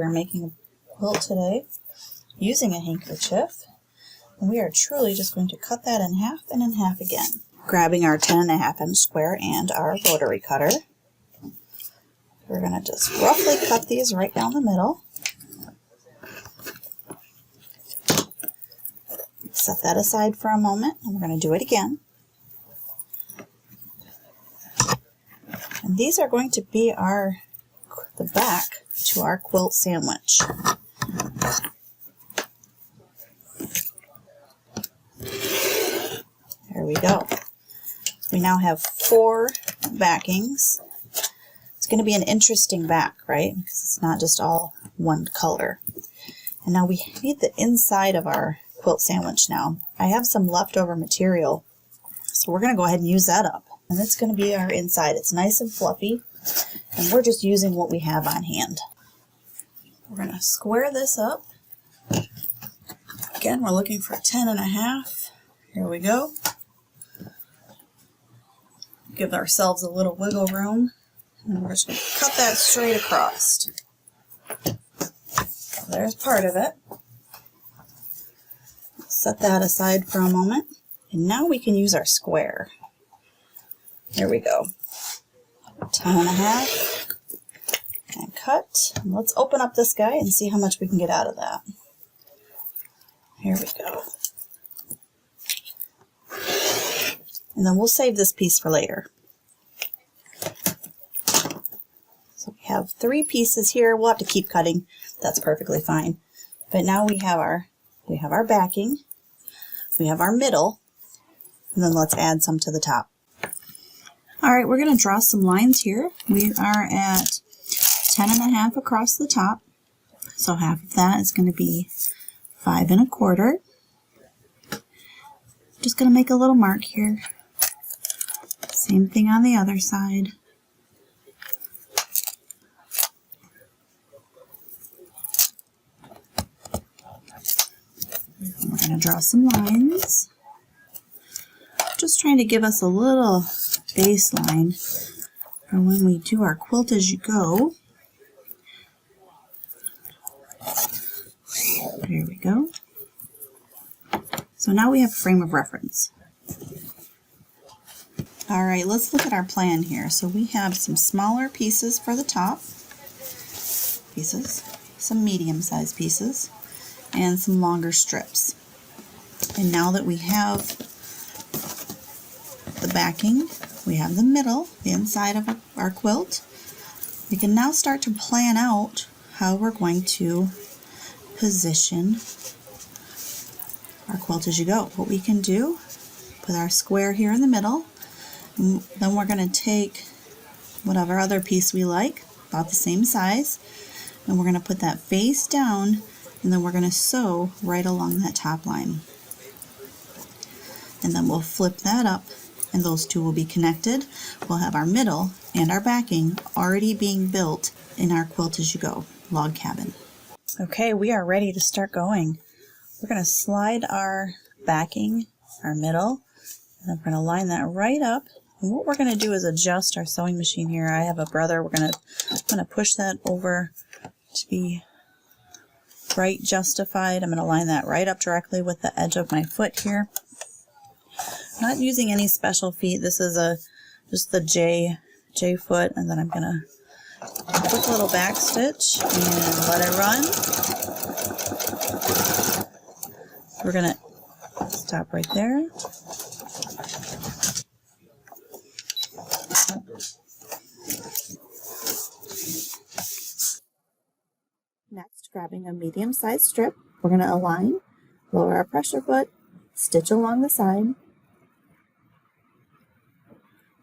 We're making a quilt today using a handkerchief. And we are truly just going to cut that in half and in half again. Grabbing our 10.5 inch square and our rotary cutter. We're going to just roughly cut these right down the middle. Set that aside for a moment, and we're going to do it again. And these are going to be the back to our quilt sandwich. There we go. So we now have 4 backings. It's going to be an interesting back, right? Because it's not just all one color. And now we need the inside of our quilt sandwich now. I have some leftover material, so we're going to go ahead and use that up. And it's going to be our inside. It's nice and fluffy, and we're just using what we have on hand. We're going to square this up. Again, we're looking for 10.5. Here we go. Give ourselves a little wiggle room, and we're just going to cut that straight across. So there's part of it. Set that aside for a moment, and now we can use our square. There we go. 10.5 and cut. And let's open up this guy and see how much we can get out of that. Here we go. And then we'll save this piece for later. So we have 3 pieces here. We'll have to keep cutting. That's perfectly fine. But now we have our backing. We have our middle. And then let's add some to the top. Alright, we're going to draw some lines here. We are at 10.5 across the top. So half of that is going to be 5 1/4. Just going to make a little mark here. Same thing on the other side. We're going to draw some lines. Just trying to give us a little baseline for when we do our quilt as you go. There we go. So now we have a frame of reference. Alright, let's look at our plan here. So we have some smaller pieces for the top, some medium-sized pieces, and some longer strips. And now that we have the backing, we have the middle, the inside of our quilt, we can now start to plan out how we're going to position our quilt as you go. What we can do, put our square here in the middle, and then we're going to take whatever other piece we like, about the same size, and we're going to put that face down, and then we're going to sew right along that top line. And then we'll flip that up, and those two will be connected. We'll have our middle and our backing already being built in our quilt as you go log cabin. Okay, we are ready to start going. We're going to slide our backing, our middle, and then we're going to line that right up. And what we're going to do is adjust our sewing machine here. I have a brother. I'm going to push that over to be right justified. I'm going to line that right up directly with the edge of my foot here. I'm not using any special feet. This is just the J foot, and then I'm going to quick little back stitch and let it run. We're going to stop right there. Next, grabbing a medium-sized strip, we're going to align, lower our pressure foot, stitch along the side.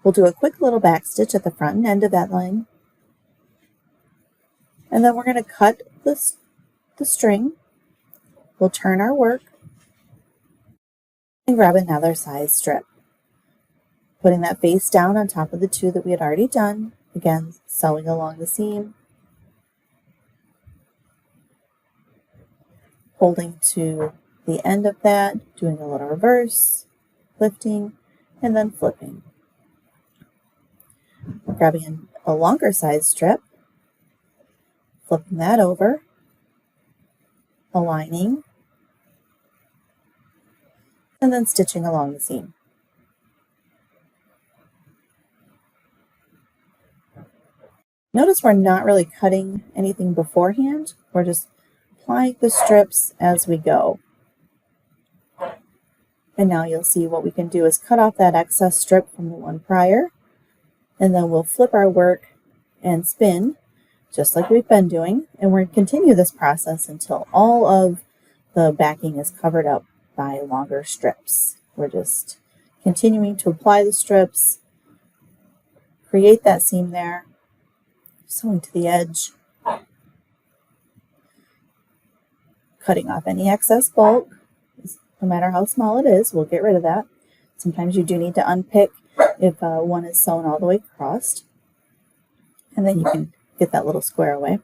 We'll do a quick little back stitch at the front and end of that line. And then we're going to cut the string. We'll turn our work and grab another size strip. Putting that face down on top of the 2 that we had already done. Again, sewing along the seam. Holding to the end of that, doing a little reverse, lifting, and then flipping. Grabbing a longer size strip, flipping that over, aligning, and then stitching along the seam. Notice we're not really cutting anything beforehand. We're just applying the strips as we go. And now you'll see what we can do is cut off that excess strip from the one prior, and then we'll flip our work and spin just like we've been doing. And we're going to continue this process until all of the backing is covered up by longer strips. We're just continuing to apply the strips, create that seam there, sewing to the edge, cutting off any excess bulk, no matter how small it is. We'll get rid of that. Sometimes you do need to unpick if one is sewn all the way across, and then you can get that little square away.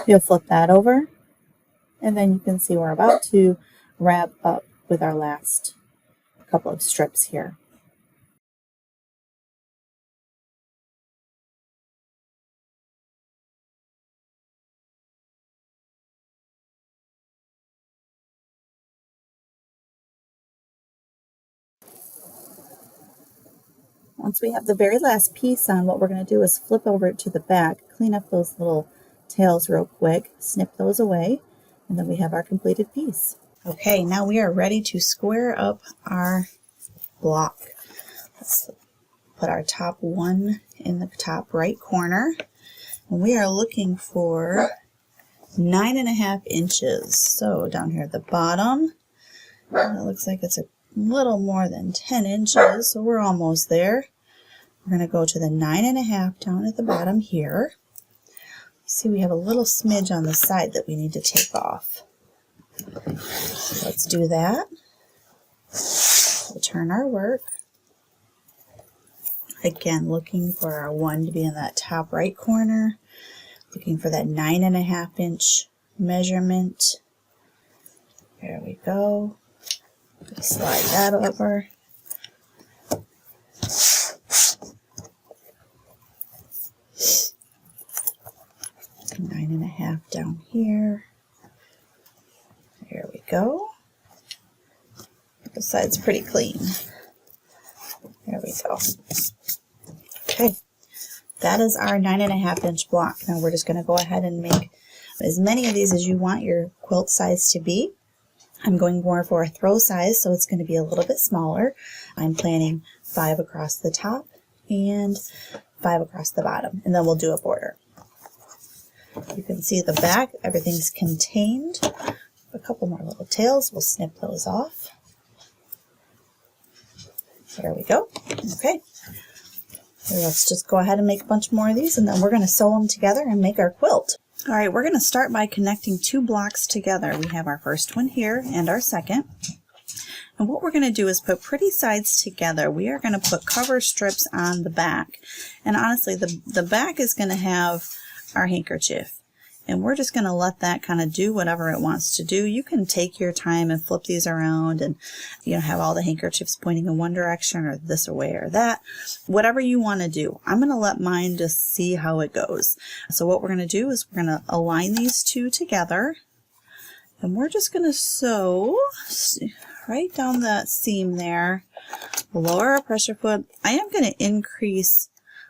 You'll flip that over, and then you can see we're about to wrap up with our last couple of strips here. Once we have the very last piece on, what we're going to do is flip over to the back, clean up those little tails real quick, snip those away, and then we have our completed piece. Okay, now we are ready to square up our block. Let's put our top one in the top right corner, and we are looking for 9.5 inches. So down here at the bottom, it looks like it's a little more than 10 inches, so we're almost there. We're going to go to the 9.5 down at the bottom here. See, we have a little smidge on the side that we need to take off. So let's do that. We'll turn our work. Again, looking for our one to be in that top right corner. Looking for that 9.5 inch measurement. There we go. Slide that over. And 9.5 down here. There we go. The side's pretty clean. There we go. Okay, that is our 9.5 inch block. Now we're just going to go ahead and make as many of these as you want your quilt size to be. I'm going more for a throw size, so it's going to be a little bit smaller. I'm planning 5 across the top and 5 across the bottom, and then we'll do a border. You can see the back, everything's contained. A couple more little tails, we'll snip those off. There we go. Okay. Let's just go ahead and make a bunch more of these, and then we're going to sew them together and make our quilt. All right, we're going to start by connecting 2 blocks together. We have our first one here and our second. And what we're going to do is put pretty sides together. We are going to put cover strips on the back. And honestly, the back is going to have our handkerchief. And we're just going to let that kind of do whatever it wants to do. You can take your time and flip these around and, you know, have all the handkerchiefs pointing in one direction or this way or that. Whatever you want to do. I'm going to let mine just see how it goes. So what we're going to do is we're going to align these 2 together. And we're just going to sew right down that seam there. Lower our pressure foot. I am going to increase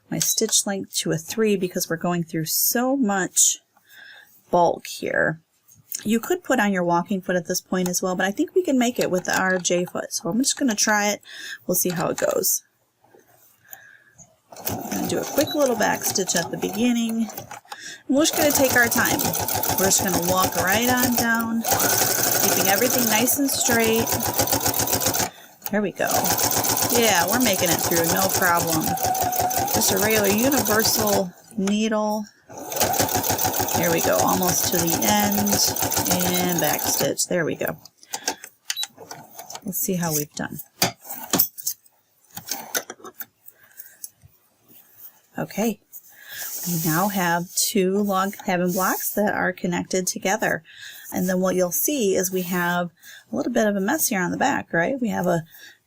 my stitch length to a 3 because we're going through so much bulk here. You could put on your walking foot at this point as well, but I think we can make it with our J foot. So I'm just going to try it. We'll see how it goes. I'm going to do a quick little back stitch at the beginning. We're just going to take our time. We're just going to walk right on down, keeping everything nice and straight. There we go. Yeah, we're making it through, no problem. Just a regular universal needle. There we go, almost to the end, and back stitch. There we go. Let's see how we've done. Okay, we now have 2 log cabin blocks that are connected together. And then what you'll see is we have a little bit of a mess here on the back, right? We have a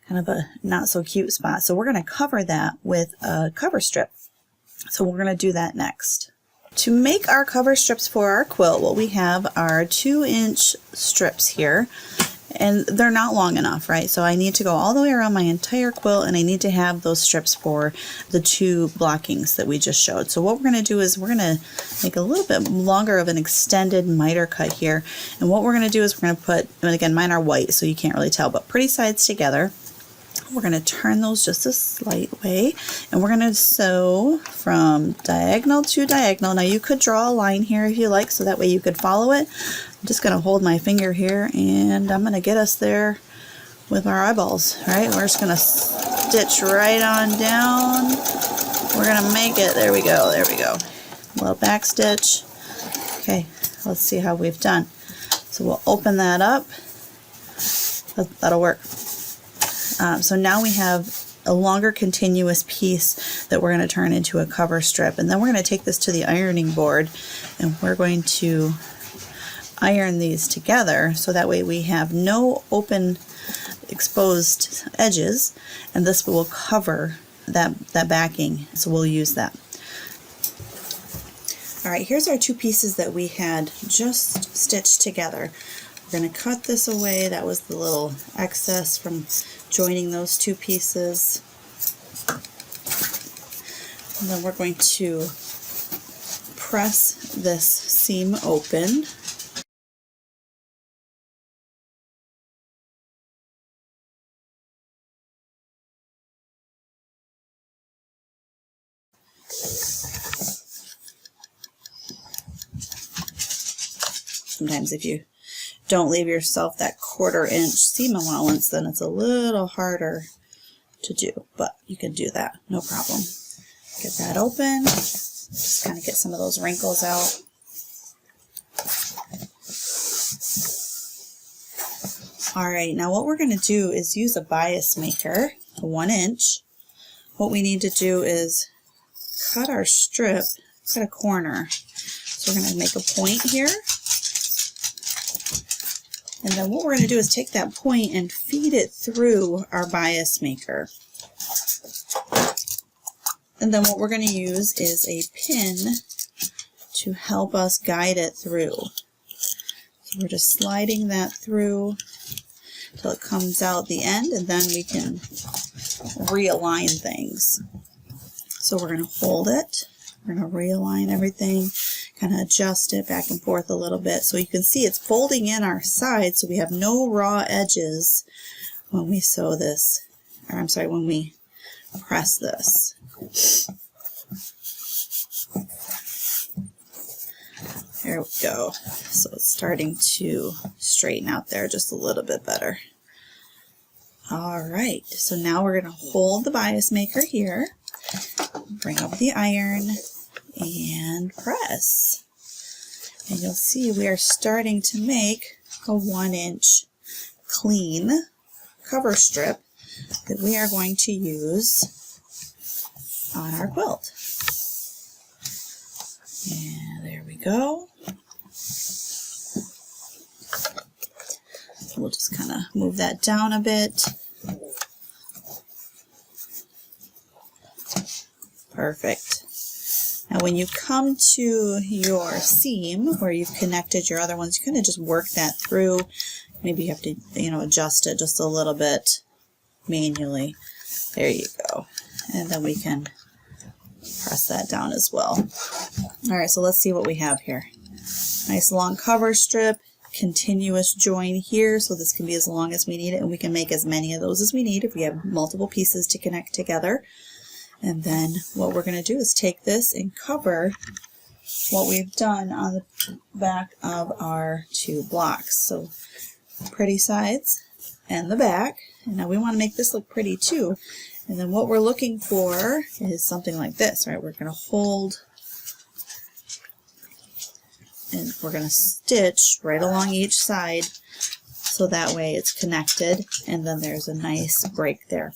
kind of a not so cute spot. So we're going to cover that with a cover strip. So we're going to do that next. To make our cover strips for our quilt, what we have are 2-inch strips here, and they're not long enough, right? So I need to go all the way around my entire quilt, and I need to have those strips for the 2 blockings that we just showed. So what we're going to do is we're going to make a little bit longer of an extended miter cut here, and what we're going to do is we're going to put, and again, mine are white so you can't really tell, but pretty sides together. We're going to turn those just a slight way, and we're going to sew from diagonal to diagonal. Now you could draw a line here if you like, so that way you could follow it. I'm just going to hold my finger here, and I'm going to get us there with our eyeballs. All right, we're just going to stitch right on down. We're going to make it. There we go. There we go. A little back stitch. Okay, let's see how we've done. So we'll open that up. That'll work. So now we have a longer continuous piece that we're going to turn into a cover strip, and then we're going to take this to the ironing board, and we're going to iron these together so that way we have no open exposed edges, and this will cover that backing, so we'll use that. All right, here's our 2 pieces that we had just stitched together. We're going to cut this away. That was the little excess from joining those 2 pieces. And then we're going to press this seam open. Sometimes if you don't leave yourself that 1/4 inch seam allowance, then it's a little harder to do, but you can do that, no problem. Get that open, just kind of get some of those wrinkles out. All right, now what we're going to do is use a bias maker, a 1 inch. What we need to do is cut our strip, cut a corner. So we're going to make a point here. And then what we're going to do is take that point and feed it through our bias maker. And then what we're going to use is a pin to help us guide it through. So we're just sliding that through until it comes out the end, and then we can realign things. So we're going to hold it. We're going to realign everything, kind of adjust it back and forth a little bit so you can see it's folding in our sides so we have no raw edges when we sew this, or I'm sorry, when we press this. There we go. So it's starting to straighten out there just a little bit better. All right, so now we're going to hold the bias maker here, bring up the iron, and press. And you'll see we are starting to make a 1 inch clean cover strip that we are going to use on our quilt. And there we go. We'll just kind of move that down a bit. Perfect. Now when you come to your seam where you've connected your other ones, you kind of just work that through. Maybe you have to, adjust it just a little bit manually. There you go. And then we can press that down as well. All right, so let's see what we have here. Nice long cover strip, continuous join here, so this can be as long as we need it, and we can make as many of those as we need if we have multiple pieces to connect together. And then what we're going to do is take this and cover what we've done on the back of our 2 blocks. So pretty sides and the back. And now we want to make this look pretty too. And then what we're looking for is something like this, right? We're going to hold and we're going to stitch right along each side so that way it's connected, and then there's a nice break there.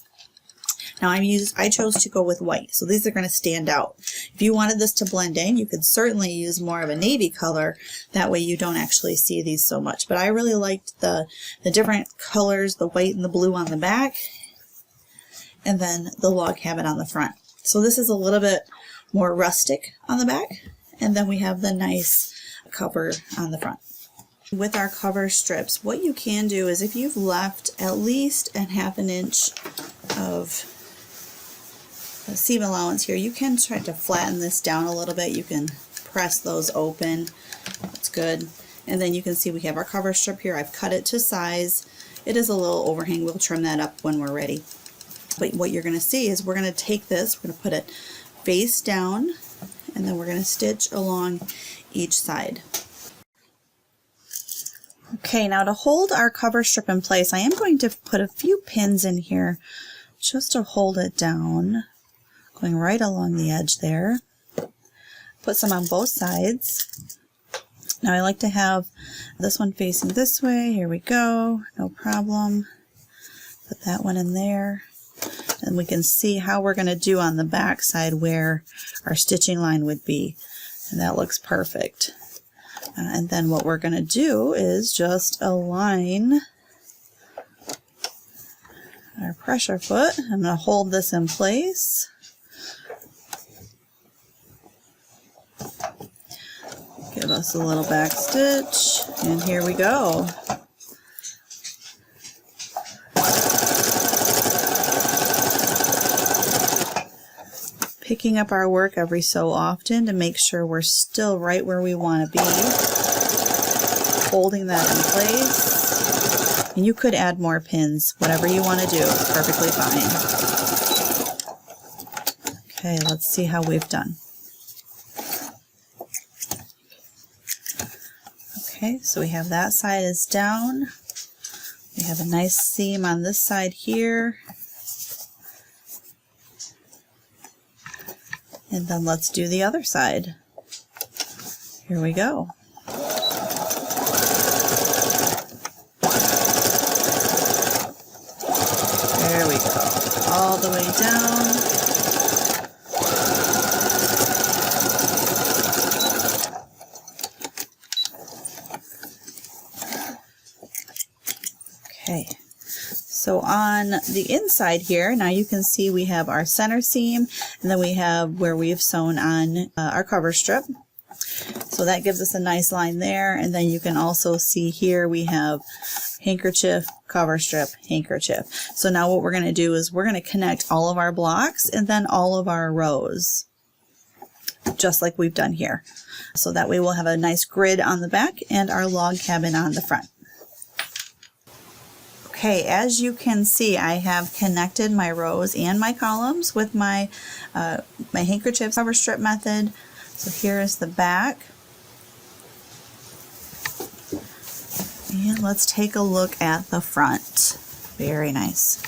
Now I chose to go with white, so these are going to stand out. If you wanted this to blend in, you could certainly use more of a navy color. That way you don't actually see these so much. But I really liked the different colors, the white and the blue on the back, and then the log cabin on the front. So this is a little bit more rustic on the back, And then we have the nice cover on the front. With our cover strips, what you can do is if you've left at least a 1/2 inch of seam allowance here, you can try to flatten this down a little bit. You can press those open. That's good. And then you can see we have our cover strip here. I've cut it to size. It is a little overhang. We'll trim that up when we're ready. But what you're going to see is we're going to take this, we're going to put it face down, and then we're going to stitch along each side. Okay, now to hold our cover strip in place, I am going to put a few pins in here just to hold it down, going right along the edge there. Put some on both sides. Now I like to have this one facing this way. Here we go, no problem. Put that one in there. And we can see how we're going to do on the back side where our stitching line would be. And that looks perfect. And then what we're going to do is just align our pressure foot. I'm going to hold this in place. Give us a little back stitch, and here we go. Picking up our work every so often to make sure we're still right where we want to be. Holding that in place. And you could add more pins, whatever you want to do, it's perfectly fine. Okay, let's see how we've done. Okay, so we have that side is down. We have a nice seam on this side here. And then let's do the other side. Here we go. There we go. All the way down. Okay, so on the inside here, now you can see we have our center seam, and then we have where we've sewn on our cover strip. So that gives us a nice line there, and then you can also see here we have handkerchief, cover strip, handkerchief. So now what we're going to do is we're going to connect all of our blocks and then all of our rows, just like we've done here. So that way we'll have a nice grid on the back and our log cabin on the front. Okay, as you can see, I have connected my rows and my columns with my handkerchief cover strip method. So here is the back. And let's take a look at the front. Very nice.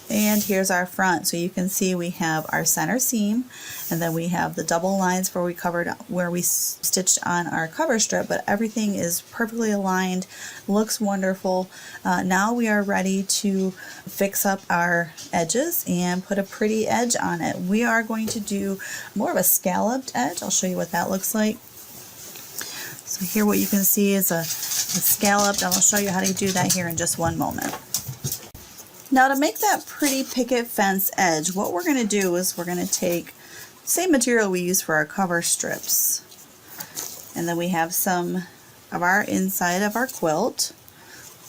And here's our front. So you can see we have our center seam, and then we have the double lines where we covered, where we stitched on our cover strip, but everything is perfectly aligned, looks wonderful. Now we are ready to fix up our edges and put a pretty edge on it. We are going to do more of a scalloped edge. I'll show you what that looks like. So here what you can see is a scalloped, and I'll show you how to do that here in just one moment. Now to make that pretty picket fence edge, what we're going to do is we're going to take the same material we use for our cover strips, and then we have some of our inside of our quilt.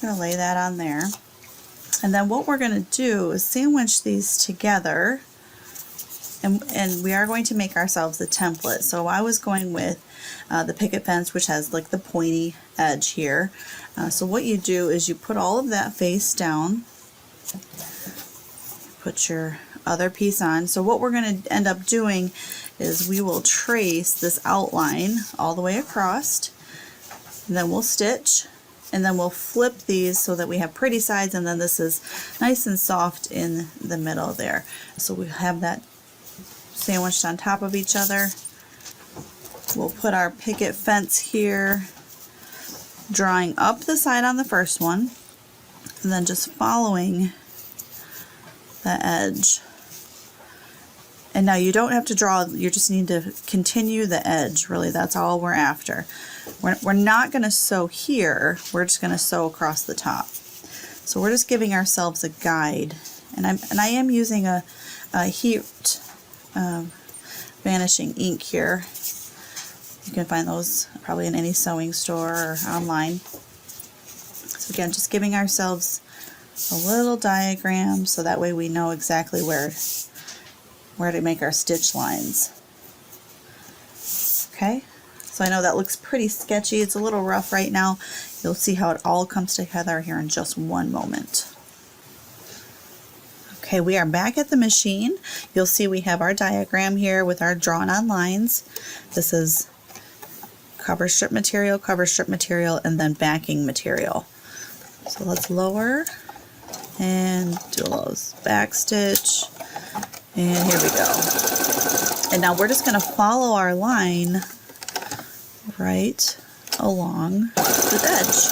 I'm going to lay that on there, and then what we're going to do is sandwich these together, and we are going to make ourselves a template. So I was going with the picket fence, which has like the pointy edge here. So what you do is you put all of that face down, put your other piece on. So what we're going to end up doing is we will trace this outline all the way across, and then we'll stitch, and then we'll flip these so that we have pretty sides, and then this is nice and soft in the middle there. So we have that sandwiched on top of each other. We'll put our picket fence here, drawing up the side on the first one, and then just following the edge. And now you don't have to draw, you just need to continue the edge. Really, that's all we're after. We're not going to sew here, we're just going to sew across the top. So we're just giving ourselves a guide. And I am using a heat vanishing ink here. You can find those probably in any sewing store or online. So again, just giving ourselves a little diagram so that way we know exactly where to make our stitch lines. Okay, so I know that looks pretty sketchy. It's a little rough right now. You'll see how it all comes together here in just one moment. Okay, we are back at the machine. You'll see we have our diagram here with our drawn on lines. This is cover strip material, and then backing material. So let's lower and do a little back stitch, and here we go. And now we're just going to follow our line right along the edge,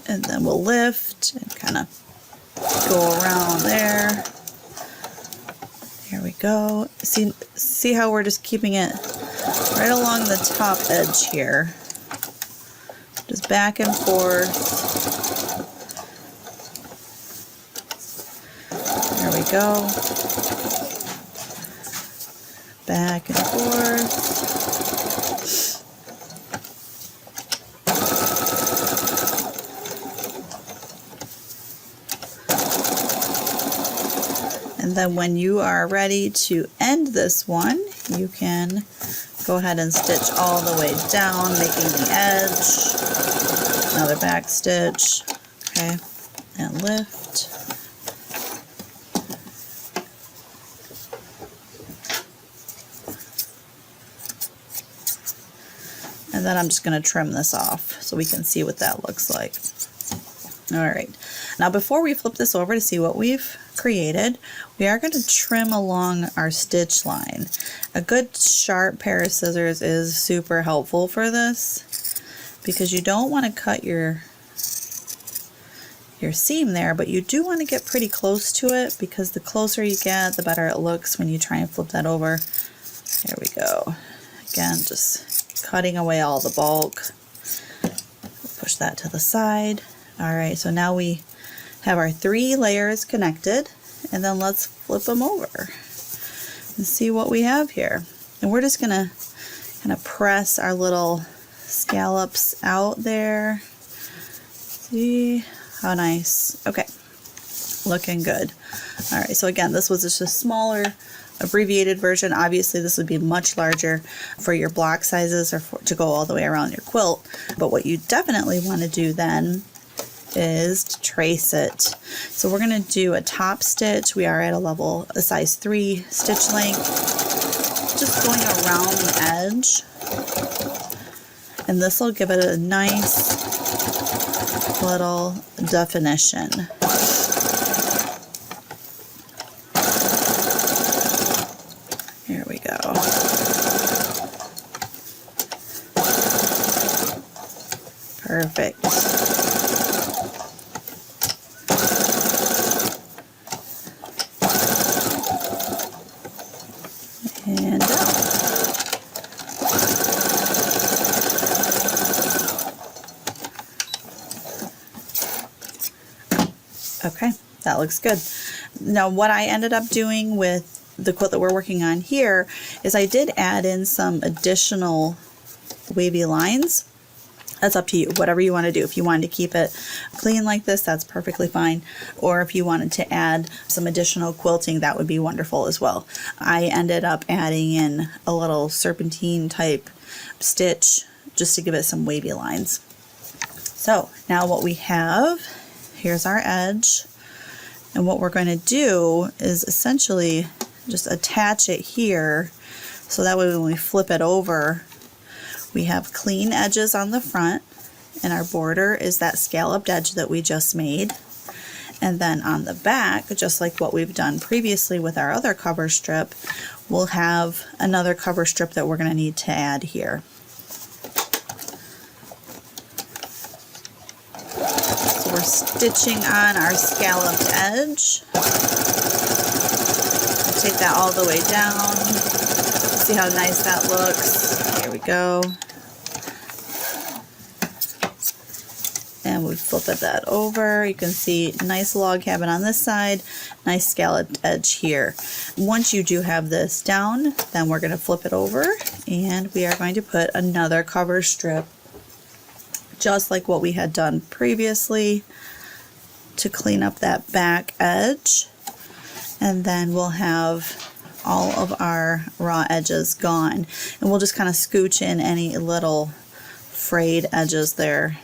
and then we'll lift and kind of go around there. Here we go. See how we're just keeping it right along the top edge here. Just back and forth. There we go. Back and forth. And then when you are ready to end this one, you can go ahead and stitch all the way down, making the edge. Another back stitch, okay, and lift. And then I'm just going to trim this off so we can see what that looks like. All right, now before we flip this over to see what we've created, we are going to trim along our stitch line. A good sharp pair of scissors is super helpful for this because you don't want to cut your seam there, but you do want to get pretty close to it because the closer you get, the better it looks when you try and flip that over. There we go. Again, just cutting away all the bulk. Push that to the side. All right, so now we have our 3 layers connected, and then let's flip them over and see what we have here. And we're just gonna kind of press our little scallops out there. See how nice. Okay, looking good. All right, so again, this was just a smaller abbreviated version. Obviously this would be much larger for your block sizes or to go all the way around your quilt, but what you definitely want to do then is to trace it. So we're going to do a top stitch. We are at a size 3 stitch length, just going around the edge, and this will give it a nice little definition. Here we go. Perfect. And down. Okay, that looks good. Now what I ended up doing with the quilt that we're working on here is I did add in some additional wavy lines. That's up to you, whatever you want to do. If you wanted to keep it clean like this, that's perfectly fine. Or if you wanted to add some additional quilting, that would be wonderful as well. I ended up adding in a little serpentine type stitch just to give it some wavy lines. So now what we have, here's our edge. And what we're going to do is essentially just attach it here so that way when we flip it over, we have clean edges on the front, and our border is that scalloped edge that we just made. And then on the back, just like what we've done previously with our other cover strip, we'll have another cover strip that we're going to need to add here. So we're stitching on our scalloped edge. Take that all the way down. See how nice that looks. There we go. And And we flip that over. You can see nice log cabin on this side, nice scalloped edge here. Once you do have this down, then we're going to flip it over and we are going to put another cover strip, just like what we had done previously, to clean up that back edge. And then we'll have all of our raw edges gone. And we'll just kind of scooch in any little frayed edges there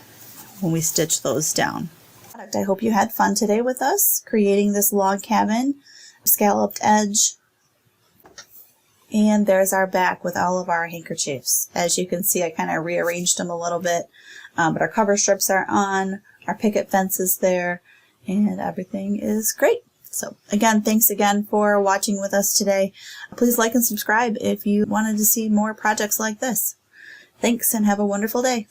when we stitch those down. I hope you had fun today with us creating this log cabin, scalloped edge. And there's our back with all of our handkerchiefs. As you can see, I kind of rearranged them a little bit, but our cover strips are on, our picket fence is there, and everything is great. So again, thanks again for watching with us today. Please like and subscribe if you wanted to see more projects like this. Thanks and have a wonderful day.